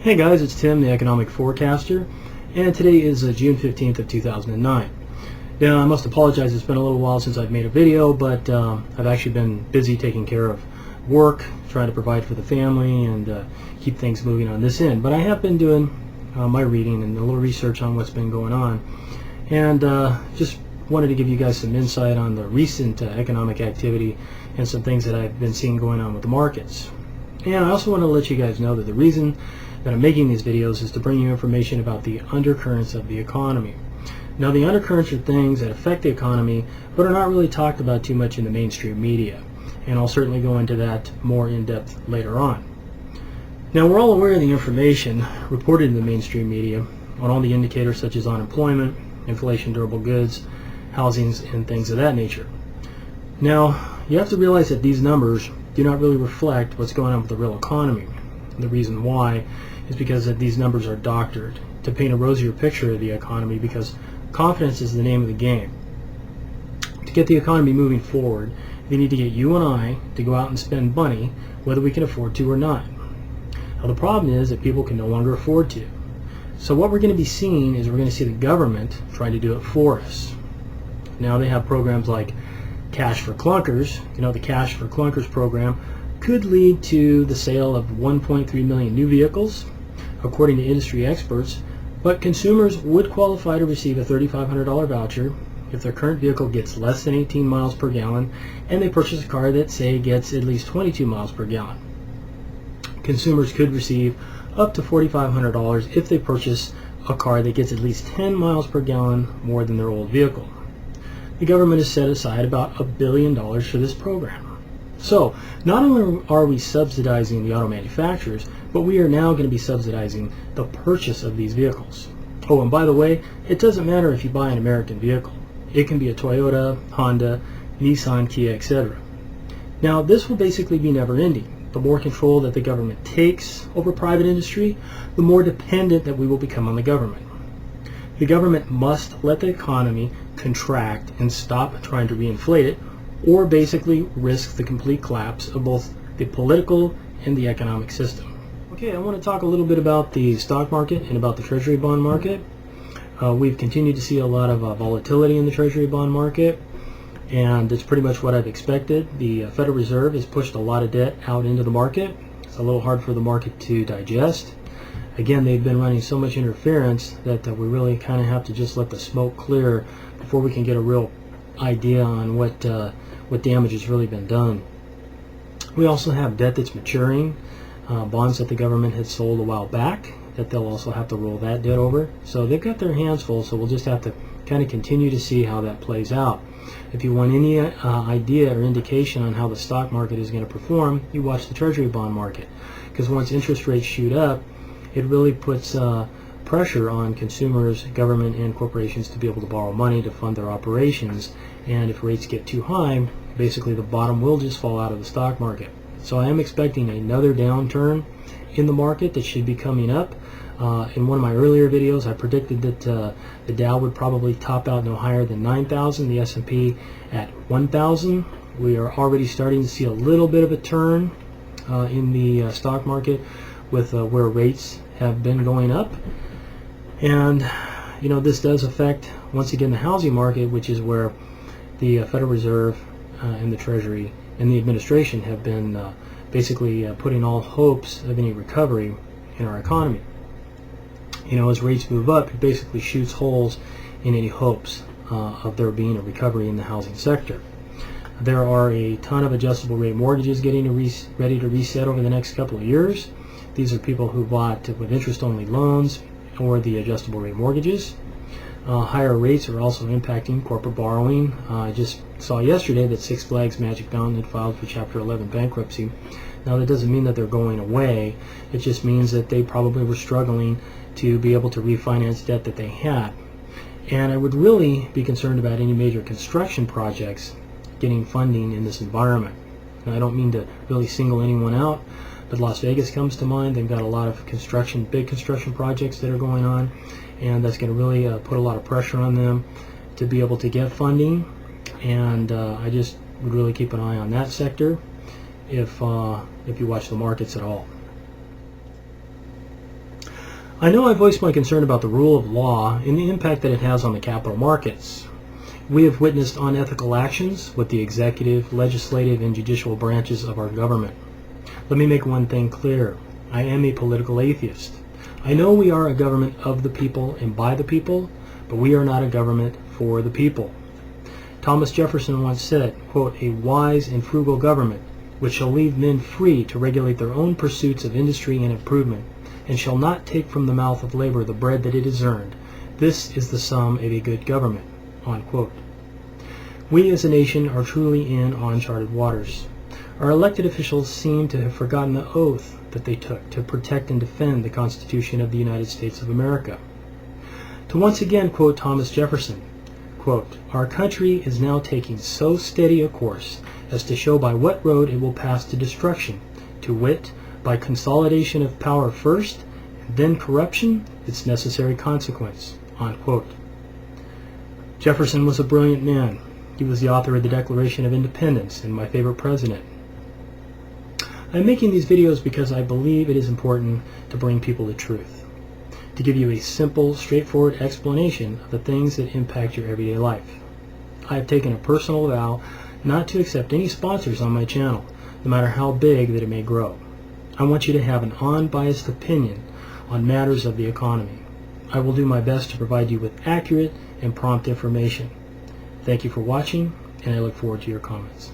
Hey guys, it's Tim, the economic forecaster, and today is June 15th of 2009. Now, I must apologize, it's been a little while since I've made a video, but I've actually been busy taking care of work, trying to provide for the family, and keep things moving on this end. But I have been doing my reading and a little research on what's been going on, and just wanted to give you guys some insight on the recent economic activity and some things that I've been seeing going on with the markets. And I also want to let you guys know that the reason that I'm making these videos is to bring you information about the undercurrents of the economy. Now, the undercurrents are things that affect the economy but are not really talked about too much in the mainstream media, and I'll certainly go into that more in depth later on. Now, we're all aware of the information reported in the mainstream media on all the indicators such as unemployment, inflation, durable goods, housings, and things of that nature. Now, you have to realize that these numbers do not really reflect what's going on with the real economy. The reason why is because that these numbers are doctored to paint a rosier picture of the economy, because confidence is the name of the game. To get the economy moving forward, they need to get you and I to go out and spend money, whether we can afford to or not. Now, the problem is that people can no longer afford to. So what we're going to be seeing is we're going to see the government trying to do it for us. Now, they have programs like Cash for Clunkers. You know, the Cash for Clunkers program could lead to the sale of 1.3 million new vehicles, according to industry experts, but consumers would qualify to receive a $3,500 voucher if their current vehicle gets less than 18 miles per gallon and they purchase a car that, say, gets at least 22 miles per gallon. Consumers could receive up to $4,500 if they purchase a car that gets at least 10 miles per gallon more than their old vehicle. The government has set aside about $1 billion for this program. So, not only are we subsidizing the auto manufacturers, but we are now going to be subsidizing the purchase of these vehicles. Oh, and by the way, it doesn't matter if you buy an American vehicle. It can be a Toyota, Honda, Nissan, Kia, etc. Now, this will basically be never-ending. The more control that the government takes over private industry, the more dependent that we will become on the government. The government must let the economy contract and stop trying to reinflate it, or basically risk the complete collapse of both the political and the economic system. Okay, I want to talk a little bit about the stock market and about the Treasury bond market. We've continued to see a lot of volatility in the Treasury bond market, and it's pretty much what I've expected. The Federal Reserve has pushed a lot of debt out into the market. It's a little hard for the market to digest. Again, they've been running so much interference that we really kind of have to just let the smoke clear before we can get a real idea on what damage has really been done. We also have debt that's maturing, bonds that the government had sold a while back that they'll also have to roll that debt over. So they've got their hands full, so we'll just have to kind of continue to see how that plays out. If you want any idea or indication on how the stock market is going to perform, you watch the Treasury bond market, because once interest rates shoot up, it really puts pressure on consumers, government, and corporations to be able to borrow money to fund their operations. And if rates get too high, basically the bottom will just fall out of the stock market. So I am expecting another downturn in the market that should be coming up. In one of my earlier videos, I predicted that the Dow would probably top out no higher than 9,000, the S&P at 1,000. We are already starting to see a little bit of a turn in the stock market with where rates have been going up. And you know, this does affect, once again, the housing market, which is where the Federal Reserve and the Treasury and the administration have been basically putting all hopes of any recovery in our economy. You know, as rates move up, it basically shoots holes in any hopes of there being a recovery in the housing sector. There are a ton of adjustable rate mortgages getting ready to reset over the next couple of years. These are people who bought with interest-only loans or the adjustable rate mortgages. Higher rates are also impacting corporate borrowing. I just saw yesterday that Six Flags Magic Mountain had filed for Chapter 11 bankruptcy. Now, that doesn't mean that they're going away. It just means that they probably were struggling to be able to refinance debt that they had. And I would really be concerned about any major construction projects getting funding in this environment. And I don't mean to really single anyone out, but Las Vegas comes to mind. They've got a lot of big construction projects that are going on, and that's going to really put a lot of pressure on them to be able to get funding. And I just would really keep an eye on that sector if you watch the markets at all. I know I voiced my concern about the rule of law and the impact that it has on the capital markets. We have witnessed unethical actions with the executive, legislative, and judicial branches of our government. Let me make one thing clear. I am a political atheist. I know we are a government of the people and by the people, but we are not a government for the people. Thomas Jefferson once said, quote, "A wise and frugal government, which shall leave men free to regulate their own pursuits of industry and improvement, and shall not take from the mouth of labor the bread that it has earned. This is the sum of a good government." Unquote. We as a nation are truly in uncharted waters. Our elected officials seem to have forgotten the oath that they took to protect and defend the Constitution of the United States of America. To once again quote Thomas Jefferson, quote, "Our country is now taking so steady a course as to show by what road it will pass to destruction, to wit, by consolidation of power first, and then corruption, its necessary consequence." Unquote. Jefferson was a brilliant man. He was the author of the Declaration of Independence and my favorite president. I'm making these videos because I believe it is important to bring people the truth, to give you a simple, straightforward explanation of the things that impact your everyday life. I have taken a personal vow not to accept any sponsors on my channel, no matter how big that it may grow. I want you to have an unbiased opinion on matters of the economy. I will do my best to provide you with accurate and prompt information. Thank you for watching, and I look forward to your comments.